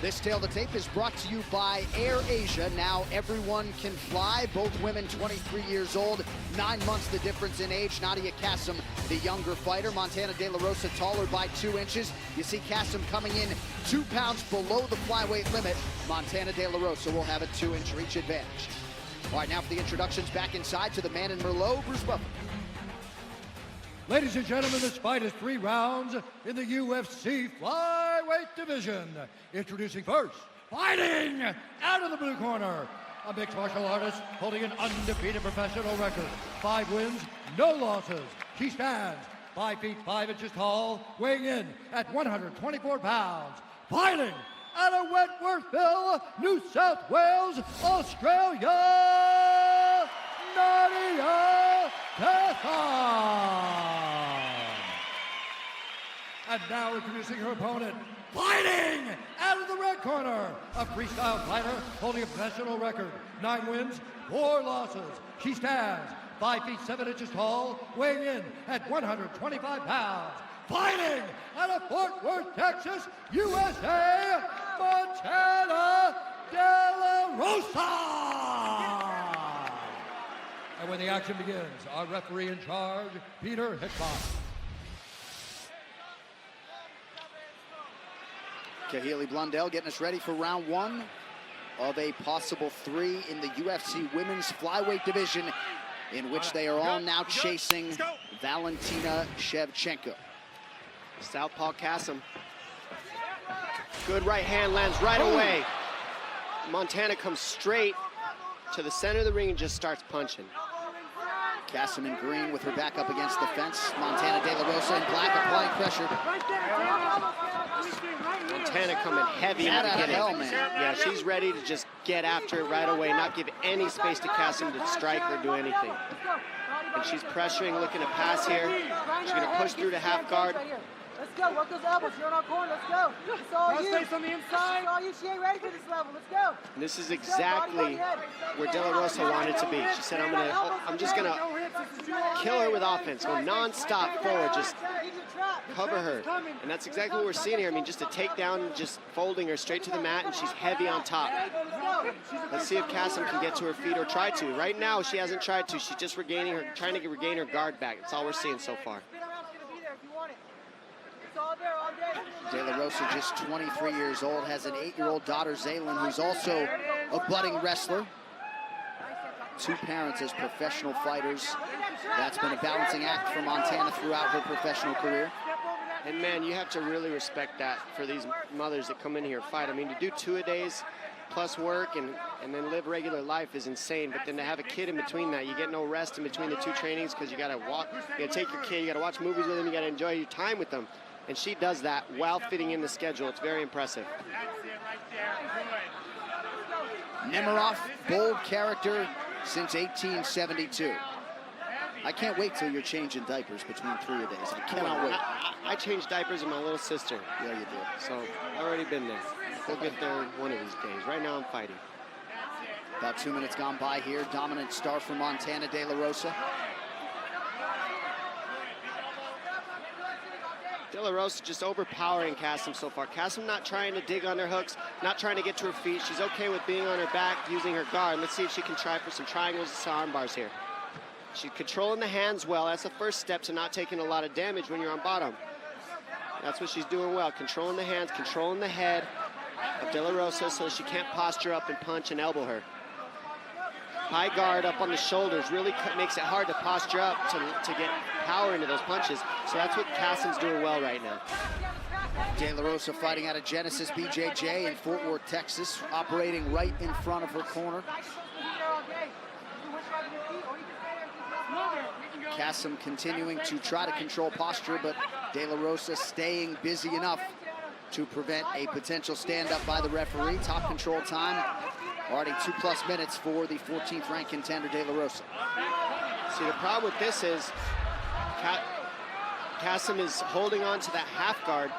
This Tail to Tape is brought to you by Air Asia. Now everyone can fly. Both women 23 years old, 9 months the difference in age. Nadia Kassem, the younger fighter. Montana De La Rosa taller by 2 inches. You see Kassem coming in 2 pounds below the flyweight limit. Montana De La Rosa will have a 2-inch reach advantage. All right, now for the introductions back inside to the man in Merlot, Bruce Buffer. Ladies and gentlemen, this fight is 3 rounds in the UFC flyweight division. Introducing first, fighting out of the blue corner, a mixed martial artist holding an undefeated professional record. 5 wins, no losses. She stands 5 feet 5 inches tall, weighing in at 124 pounds. Fighting out of Wentworthville, New South Wales, Australia, Nadia, Kassem. And now introducing her opponent, fighting out of the red corner, a freestyle fighter holding a professional record, 9 wins, 4 losses. She stands 5 feet 7 inches tall, weighing in at 125 pounds. Fighting out of Fort Worth, Texas, USA, Montana De La Rosa. And when the action begins, our referee in charge, Peter Hickman. Kahili Blundell getting us ready for round 1 of a possible 3 in the UFC women's flyweight division, in which they are all now chasing Valentina Shevchenko. Southpaw Kassem. Good right hand lands right away. Montana comes straight to the center of the ring and just starts punching. Kassem in green with her back up against the fence. Montana De La Rosa in black applying pressure. Montana coming heavy in the beginning. Yeah, she's ready to just get after it right away, not give any space to Kassem to strike or do anything. And she's pressuring, looking to pass here. She's going to push through to half guard. Let's go, work those elbows, you're in our corner, let's go. It's all you. Space on the inside. It's all you, she ain't ready for this level, let's go. And this is exactly where De La Rosa wanted to be. She said, I'm just gonna kill her with offense, go non-stop forward, just cover her. And that's exactly what we're seeing here. I mean, just a takedown, just folding her straight to the mat, and she's heavy on top. Let's see if Kassem can get to her feet or try to. Right now, she hasn't tried to. She's just trying to regain her guard back. That's all we're seeing so far. De La Rosa, just 23 years old, has an 8-year-old daughter, Zaylin, who's also a budding wrestler. 2 parents as professional fighters. That's been a balancing act for Montana throughout her professional career. And man, you have to really respect that for these mothers that come in here and fight. I mean, to do 2-a-days plus work and then live regular life is insane. But then to have a kid in between that, you get no rest in between the 2 trainings because you got to walk, you got to take your kid, you got to watch movies with them, you got to enjoy your time with them. And she does that while fitting in the schedule. It's very impressive. Nemiroff, bold character since 1872. I can't wait till you're changing diapers between 3-a-days. I cannot wait. I changed diapers with my little sister. Yeah, you did. So I've already been there. We'll get there one of these days. Right now I'm fighting. About 2 minutes gone by here. Dominant start for Montana De La Rosa. De La Rosa just overpowering Kassem so far. Kassem not trying to dig on her hooks, not trying to get to her feet. She's okay with being on her back, using her guard. Let's see if she can try for some triangles and some arm bars here. She's controlling the hands well. That's the first step to not taking a lot of damage when you're on bottom. That's what she's doing well, controlling the hands, controlling the head of De La Rosa so she can't posture up and punch and elbow her. High guard up on the shoulders really makes it hard to posture up to get power into those punches. So that's what Kassem's doing well right now. De La Rosa fighting out of Genesis BJJ in Fort Worth, Texas, operating right in front of her corner. Kassem continuing to try to control posture, but De La Rosa staying busy enough to prevent a potential stand-up by the referee. Top control time, already 2+ minutes for the 14th ranked contender, De La Rosa. See, the problem with this is Kassem is holding on to that half guard,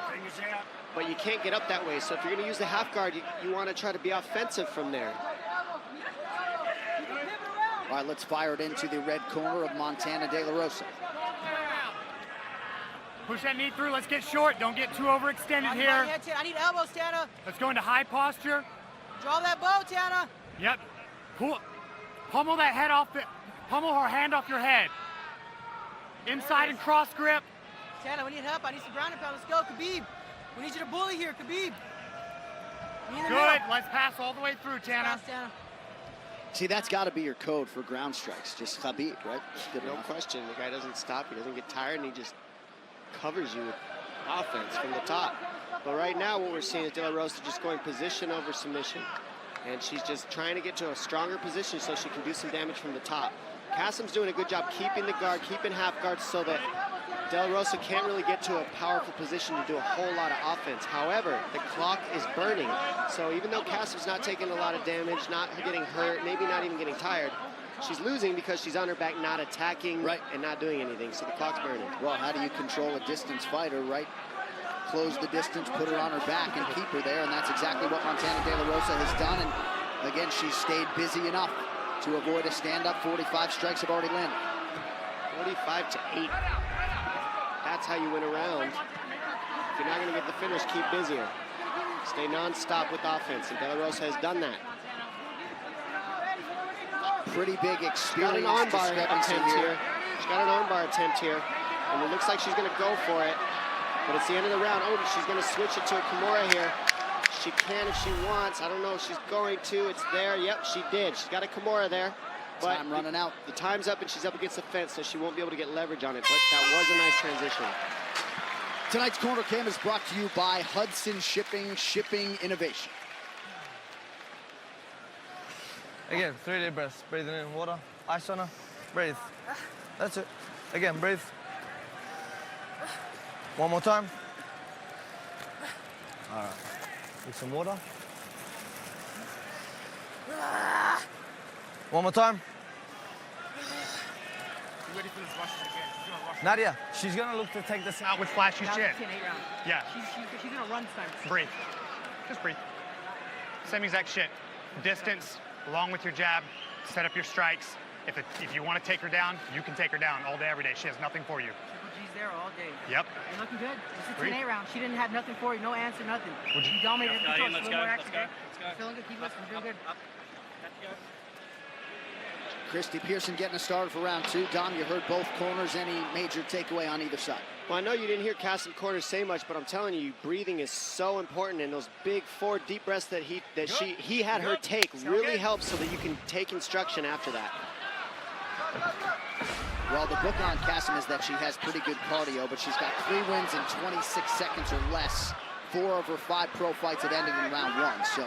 but you can't get up that way. So if you're going to use the half guard, you want to try to be offensive from there. All right, let's fire it into the red corner of Montana De La Rosa. Push that knee through. Let's get short. Don't get too overextended here. I need elbows, Tana. Let's go into high posture. Draw that bow, Tana. Yep. Pummel that head off. Pummel her hand off your head. Inside and cross grip. Tana, we need help. I need some ground and pound. Let's go, Khabib. We need you to bully here, Khabib. Good. Let's pass all the way through, Tana. See, that's got to be your code for ground strikes. Just Khabib, right? No question. The guy doesn't stop. He doesn't get tired, and he just covers you with offense from the top. But right now, what we're seeing is De La Rosa just going position over submission. And she's just trying to get to a stronger position so she can do some damage from the top. Kassem's doing a good job keeping the guard, keeping half guard so that De La Rosa can't really get to a powerful position to do a whole lot of offense. However, the clock is burning. So even though Kassem's not taking a lot of damage, not getting hurt, maybe not even getting tired, she's losing because she's on her back, not attacking and not doing anything. So the clock's burning. Well, how do you control a distance fighter, right? Close the distance, put her on her back, and keep her there. And that's exactly what Montana De La Rosa has done. And again, she's stayed busy enough to avoid a stand-up. 45 strikes have already landed. 45 to 8. That's how you win a round. If you're not going to get the finish, keep busier. Stay non-stop with offense, and De La Rosa has done that. Pretty big experience. She's got an armbar attempt here. She's got an armbar attempt here, and it looks like she's going to go for it. But it's the end of the round. Oh, she's going to switch it to a Kimura here. She can if she wants. I don't know if she's going to. It's there. Yep, she did. She's got a Kimura there. But time running out. The time's up, and she's up against the fence, so she won't be able to get leverage on it. But that was a nice transition. Tonight's Corner Cam is brought to you by Hudson Shipping Innovation. Again, 3 deep breaths. Breathing in water, ice on her, breathe. That's it. Again, breathe. One more time. All right. Take some water. One more time. You ready for this rush again? Nadia, she's gonna look to take this out with flashy shit. Yeah. She's gonna run this time. Breathe. Just breathe. Same exact shit. Distance, along with your jab, set up your strikes. If you want to take her down, you can take her down all day, every day. She has nothing for you. She's there all day. Yep. You're looking good. It's a 10-8 round. She didn't have nothing for you. No answer, nothing. You dominated every control. Let's go. Let's go. Feeling good. Keep listening. Doing good. Christy Pearson getting us started for round 2. Dom, you heard both corners. Any major takeaway on either side? Well, I know you didn't hear Kassem corners say much, but I'm telling you, breathing is so important, and those big 4 deep breaths that he had her take really helps so that you can take instruction after that. Well, the book on Kassem is that she has pretty good cardio, but she's got 3 wins in 26 seconds or less. 4 of her 5 pro fights have ended in round 1. So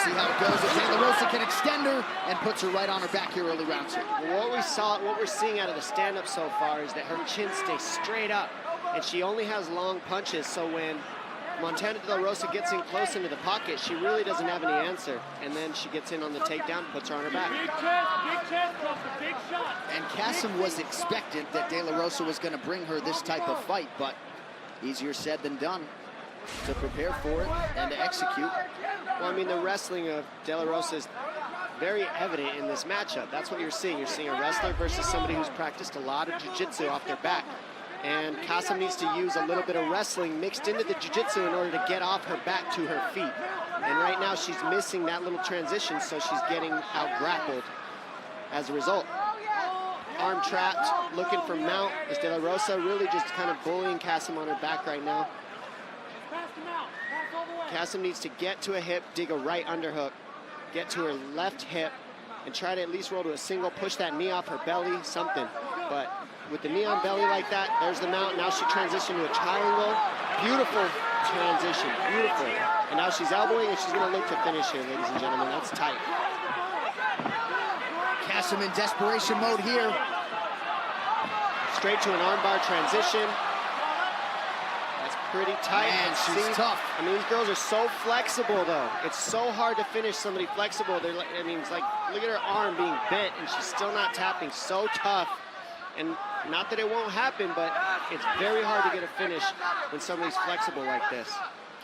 see how it goes. If De La Rosa can extend her and puts her right on her back here early round 2. Well, what we're seeing out of the stand-up so far is that her chin stays straight up, and she only has long punches. So when Montana De La Rosa gets in close into the pocket, she really doesn't have any answer. And then she gets in on the takedown, puts her on her back. Big chest, big shot. And Kassem was expectant that De La Rosa was going to bring her this type of fight, but easier said than done to prepare for it and to execute. Well, I mean, the wrestling of De La Rosa is very evident in this matchup. That's what you're seeing. You're seeing a wrestler versus somebody who's practiced a lot of jiu-jitsu off their back. And Kassem needs to use a little bit of wrestling mixed into the jiu-jitsu in order to get off her back to her feet. And right now she's missing that little transition, so she's getting out-grappled as a result. Arm trapped, looking for mount. Is De La Rosa really just kind of bullying Kassem on her back right now? Kassem needs to get to a hip, dig a right underhook, get to her left hip, and try to at least roll to a single, push that knee off her belly, something. But with the knee on belly like that, there's the mount. Now she transitioned to a triangle. Beautiful transition, beautiful. And now she's elbowing, and she's going to look to finish here, ladies and gentlemen. That's tight. Kassem in desperation mode here. Straight to an armbar transition. Pretty tight. And she's tough. I mean, these girls are so flexible, though. It's so hard to finish somebody flexible. I mean, it's like, look at her arm being bent, and she's still not tapping. So tough. And not that it won't happen, but it's very hard to get a finish when somebody's flexible like this.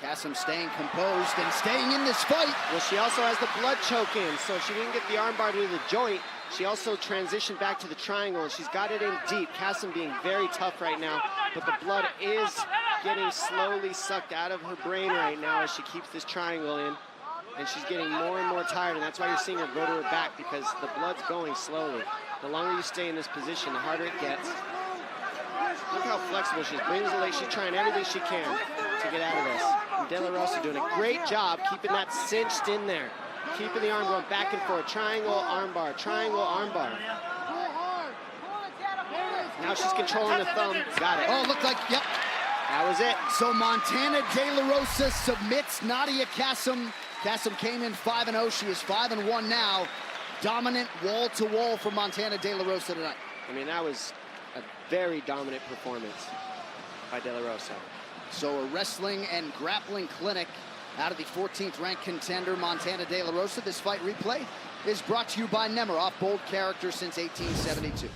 Kassem staying composed and staying in this fight. Well, she also has the blood choke in, so she didn't get the armbar to the joint. She also transitioned back to the triangle, and she's got it in deep. Kassem being very tough right now, but the blood is getting slowly sucked out of her brain right now as she keeps this triangle in. And she's getting more and more tired, and that's why you're seeing her go to her back, because the blood's going slowly. The longer you stay in this position, the harder it gets. Look how flexible she is. Brings the leg. She's trying everything she can to get out of this. And De La Rosa doing a great job keeping that cinched in there. Keeping the arm going back and forth. Triangle, armbar, triangle, armbar. Now she's controlling the thumb. Got it. Oh, looked like, yep. That was it. So Montana De La Rosa submits Nadia Kassem. Kassem came in 5-0. She is 5-1 now. Dominant wall-to-wall for Montana De La Rosa tonight. I mean, that was a very dominant performance by De La Rosa. So a wrestling and grappling clinic out of the 14th ranked contender, Montana De La Rosa. This fight replay is brought to you by Nemiroff, bold character since 1872.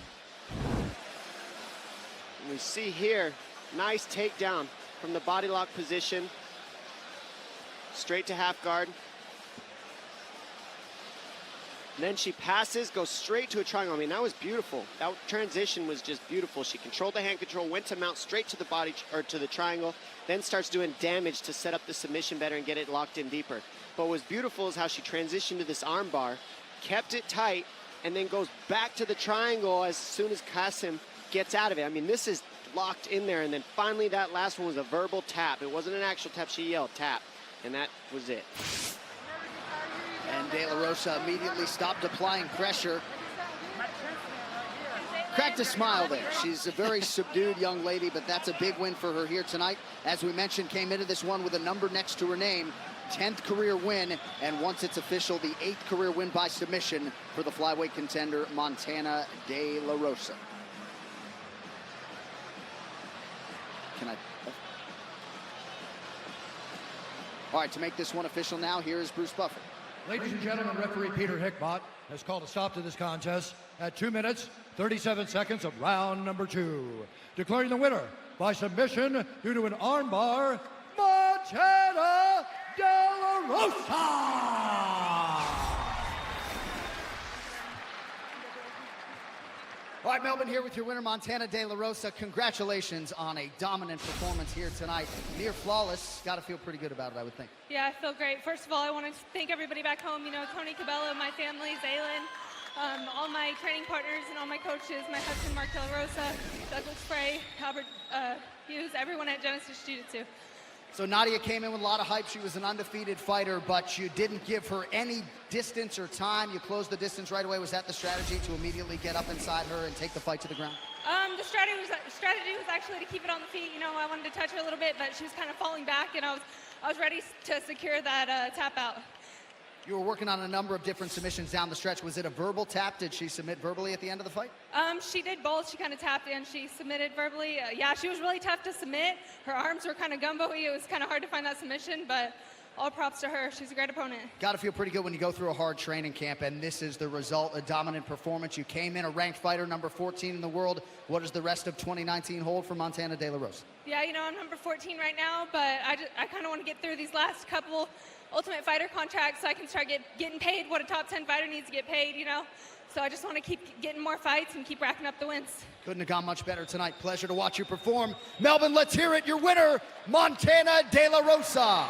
And we see here, nice takedown from the body lock position. Straight to half guard. And then she passes, goes straight to a triangle. I mean, that was beautiful. That transition was just beautiful. She controlled the hand control, went to mount straight to the body, or to the triangle, then starts doing damage to set up the submission better and get it locked in deeper. But what was beautiful is how she transitioned to this arm bar, kept it tight, and then goes back to the triangle as soon as Kassem gets out of it. I mean, this is locked in there, and then finally that last one was a verbal tap. It wasn't an actual tap, she yelled tap, and that was it. And De La Rosa immediately stopped applying pressure. Cracked a smile there. She's a very subdued young lady, but that's a big win for her here tonight. As we mentioned, came into this one with a number next to her name. 10th career win, and once it's official, the 8th career win by submission for the flyweight contender, Montana De La Rosa. Can I... All right, to make this one official now, here is Bruce Buffer. Ladies and gentlemen, referee Peter Hickbott has called a stop to this contest at 2 minutes, 37 seconds of round number 2. Declaring the winner by submission due to an armbar, Montana De La Rosa! All right, Melbourne here with your winner, Montana De La Rosa. Congratulations on a dominant performance here tonight. Near flawless. Got to feel pretty good about it, I would think. Yeah, I feel great. First of all, I want to thank everybody back home. You know, Tony Cabello, my family, Zaylin, all my training partners and all my coaches, my husband, Mark De La Rosa, Douglas Frey, Albert Hughes, everyone at Genesis Jiu-Jitsu. So Nadia came in with a lot of hype. She was an undefeated fighter, but you didn't give her any distance or time. You closed the distance right away. Was that the strategy, to immediately get up inside her and take the fight to the ground? The strategy was actually to keep it on the feet. You know, I wanted to touch her a little bit, but she was kind of falling back, and I was ready to secure that tap out. You were working on a number of different submissions down the stretch. Was it a verbal tap? Did she submit verbally at the end of the fight? She did both. She kind of tapped and she submitted verbally. Yeah, she was really tough to submit. Her arms were kind of gumbo-y. It was kind of hard to find that submission, but all props to her. She's a great opponent. Got to feel pretty good when you go through a hard training camp, and this is the result, a dominant performance. You came in a ranked fighter, number 14 in the world. What does the rest of 2019 hold for Montana De La Rosa? Yeah, you know, I'm number 14 right now, but I kind of want to get through these last couple Ultimate Fighter contracts so I can start getting paid what a top 10 fighter needs to get paid, you know? So I just want to keep getting more fights and keep racking up the wins. Couldn't have gone much better tonight. Pleasure to watch you perform. Melbourne, let's hear it. Your winner, Montana De La Rosa.